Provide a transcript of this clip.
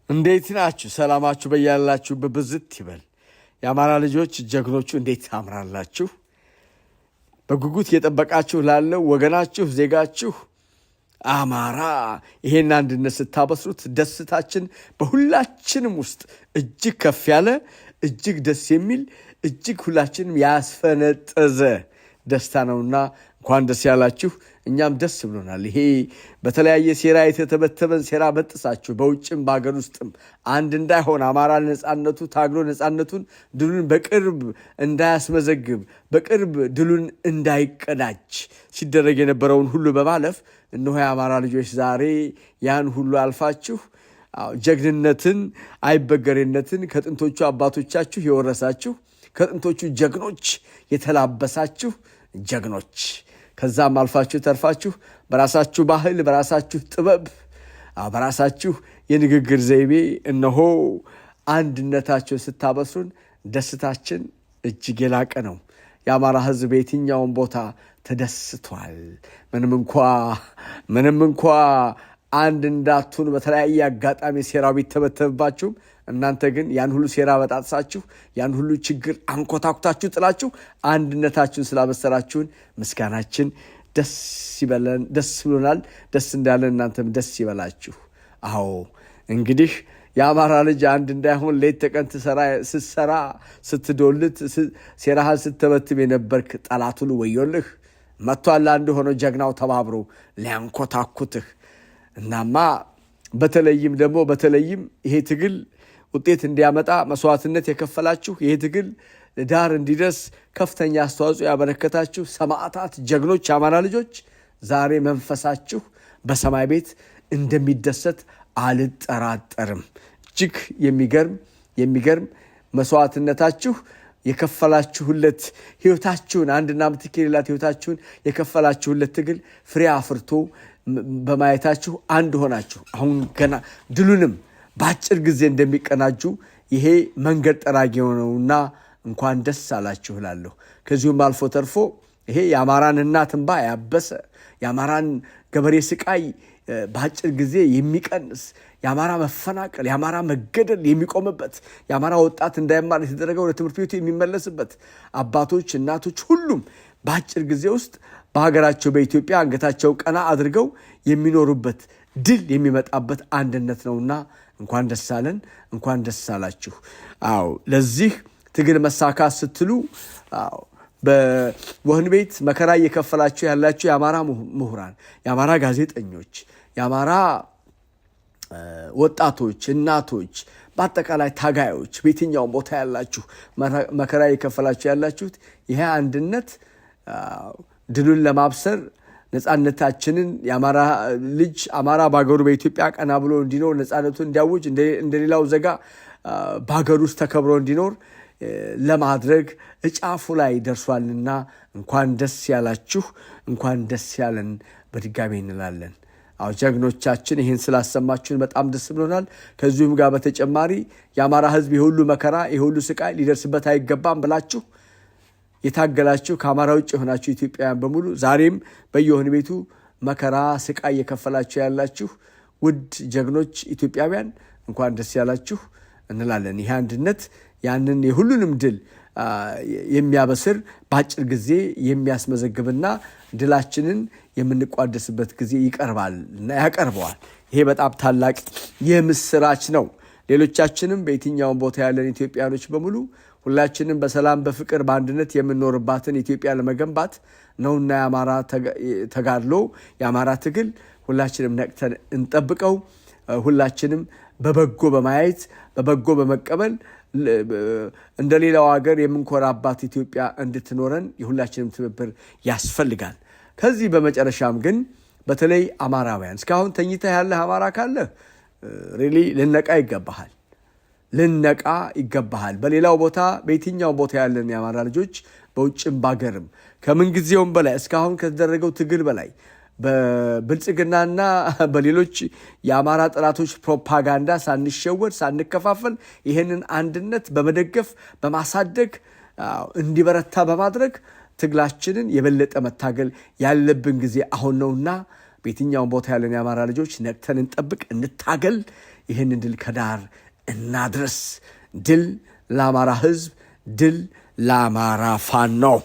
እንዴት ናችሁ? ሰላማችሁ በያላችሁ በብዝት ይበል። የአማራ ልጆች ጀግኖቹ እንዴት ታምራላችሁ! በጉጉት እየጠበቃችሁ ላለው ወገናችሁ ዜጋችሁ አማራ ይሄን አንድነት ስታበስሩት ደስታችን በሁላችንም ውስጥ እጅግ ከፍ ያለ እጅግ ደስ የሚል እጅግ ሁላችንም ያስፈነጠዘ ደስታ ነውና እንኳን ደስ ያላችሁ። እኛም ደስ ብሎናል። ይሄ በተለያየ ሴራ የተተበተበን ሴራ በጥሳችሁ በውጭም በአገር ውስጥም አንድ እንዳይሆን አማራ ነጻነቱ ታግሎ ነጻነቱን ድሉን በቅርብ እንዳያስመዘግብ በቅርብ ድሉን እንዳይቀዳጅ ሲደረግ የነበረውን ሁሉ በማለፍ እነሆ የአማራ ልጆች ዛሬ ያን ሁሉ አልፋችሁ ጀግንነትን አይበገሬነትን ከጥንቶቹ አባቶቻችሁ የወረሳችሁ ከጥንቶቹ ጀግኖች የተላበሳችሁ ጀግኖች ከዛም አልፋችሁ ተርፋችሁ በራሳችሁ ባህል በራሳችሁ ጥበብ በራሳችሁ የንግግር ዘይቤ እነሆ አንድነታችሁን ስታበስሩን ደስታችን እጅግ የላቀ ነው። የአማራ ሕዝብ በየትኛውም ቦታ ተደስቷል። ምንም እንኳ አንድ እንዳትሆኑ በተለያየ አጋጣሚ ሴራው ቢተበተብባችሁም እናንተ ግን ያን ሁሉ ሴራ በጣጥሳችሁ ያን ሁሉ ችግር አንኮታኩታችሁ ጥላችሁ አንድነታችሁን ስላበሰራችሁን ምስጋናችን ደስ ብሎናል። ደስ እንዳለን እናንተም ደስ ይበላችሁ። አዎ እንግዲህ የአማራ ልጅ አንድ እንዳይሆን ሌት ተቀን ስትሰራ ስትዶልት ሴራህን ስትበትብ የነበርክ ጠላት ሁሉ ወዮልህ። መጥቷል አንድ ሆኖ ጀግናው ተባብሮ ሊያንኮታኩትህ። እናማ በተለይም ይሄ ትግል ውጤት እንዲያመጣ መስዋዕትነት የከፈላችሁ ይሄ ትግል ዳር እንዲደርስ ከፍተኛ አስተዋጽኦ ያበረከታችሁ ሰማዕታት ጀግኖች የአማራ ልጆች ዛሬ መንፈሳችሁ በሰማይ ቤት እንደሚደሰት አልጠራጠርም። እጅግ የሚገርም መስዋዕትነታችሁ የከፈላችሁለት ሕይወታችሁን አንድና ምትክ የሌላት ሕይወታችሁን የከፈላችሁለት ትግል ፍሬ አፍርቶ በማየታችሁ አንድ ሆናችሁ አሁን ገና ድሉንም በአጭር ጊዜ እንደሚቀናጁ ይሄ መንገድ ጠራጊ የሆነውና እንኳን ደስ አላችሁ እላለሁ። ከዚሁም አልፎ ተርፎ ይሄ የአማራን እናት እንባ ያበሰ የአማራን ገበሬ ስቃይ በአጭር ጊዜ የሚቀንስ የአማራ መፈናቀል የአማራ መገደል የሚቆምበት የአማራ ወጣት እንዳይማር የተደረገው ወደ ትምህርት ቤቱ የሚመለስበት አባቶች እናቶች ሁሉም በአጭር ጊዜ ውስጥ በሀገራቸው በኢትዮጵያ አንገታቸው ቀና አድርገው የሚኖሩበት ድል የሚመጣበት አንድነት ነውና እንኳን ደስ አለን፣ እንኳን ደስ አላችሁ። አዎ ለዚህ ትግል መሳካት ስትሉ በወህኒ ቤት መከራ እየከፈላችሁ ያላችሁ የአማራ ምሁራን፣ የአማራ ጋዜጠኞች፣ የአማራ ወጣቶች፣ እናቶች፣ በአጠቃላይ ታጋዮች በየትኛውም ቦታ ያላችሁ መከራ እየከፈላችሁ ያላችሁት ይሄ አንድነት ድሉን ለማብሰር ነጻነታችንን የአማራ ልጅ አማራ በሀገሩ በኢትዮጵያ ቀና ብሎ እንዲኖር ነጻነቱን እንዲያውጅ እንደሌላው ዜጋ በሀገር ውስጥ ተከብሮ እንዲኖር ለማድረግ እጫፉ ላይ ደርሷልና እንኳን ደስ ያላችሁ፣ እንኳን ደስ ያለን በድጋሚ እንላለን። አዎ ጀግኖቻችን ይህን ስላሰማችሁን በጣም ደስ ብሎናል። ከዚሁም ጋር በተጨማሪ የአማራ ሕዝብ የሁሉ መከራ የሁሉ ስቃይ ሊደርስበት አይገባም ብላችሁ የታገላችሁ ከአማራ ውጭ የሆናችሁ ኢትዮጵያውያን በሙሉ ዛሬም በየወህኒ ቤቱ መከራ ስቃይ የከፈላችሁ ያላችሁ ውድ ጀግኖች ኢትዮጵያውያን እንኳን ደስ ያላችሁ እንላለን። ይህ አንድነት ያንን የሁሉንም ድል የሚያበስር በአጭር ጊዜ የሚያስመዘግብና ድላችንን የምንቋደስበት ጊዜ ይቀርባልና ያቀርበዋል። ይሄ በጣም ታላቅ የምስራች ነው። ሌሎቻችንም በየትኛውም ቦታ ያለን ኢትዮጵያኖች በሙሉ ሁላችንም በሰላም በፍቅር በአንድነት የምንኖርባትን ኢትዮጵያ ለመገንባት ነውና የአማራ ተጋድሎ የአማራ ትግል ሁላችንም ነቅተን እንጠብቀው። ሁላችንም በበጎ በማየት በበጎ በመቀበል እንደሌላው ሀገር የምንኮራባት ኢትዮጵያ እንድትኖረን የሁላችንም ትብብር ያስፈልጋል። ከዚህ በመጨረሻም ግን በተለይ አማራውያን እስካሁን ተኝተህ ያለህ አማራ ካለ ሪሊ ልነቃ ይገባሃል። በሌላው ቦታ በየትኛው ቦታ ያለን የአማራ ልጆች በውጭም ባገርም ከምንጊዜውም በላይ እስካሁን ከተደረገው ትግል በላይ በብልጽግናና በሌሎች የአማራ ጠላቶች ፕሮፓጋንዳ ሳንሸወድ ሳንከፋፈል ይህንን አንድነት በመደገፍ በማሳደግ እንዲበረታ በማድረግ ትግላችንን የበለጠ መታገል ያለብን ጊዜ አሁን ነውና በየትኛውም ቦታ ያለን የአማራ ልጆች ነቅተን እንጠብቅ፣ እንታገል። ይህንን ድል ከዳር እናድረስ። ድል ለአማራ ሕዝብ፣ ድል ለአማራ ፋኖ ነው።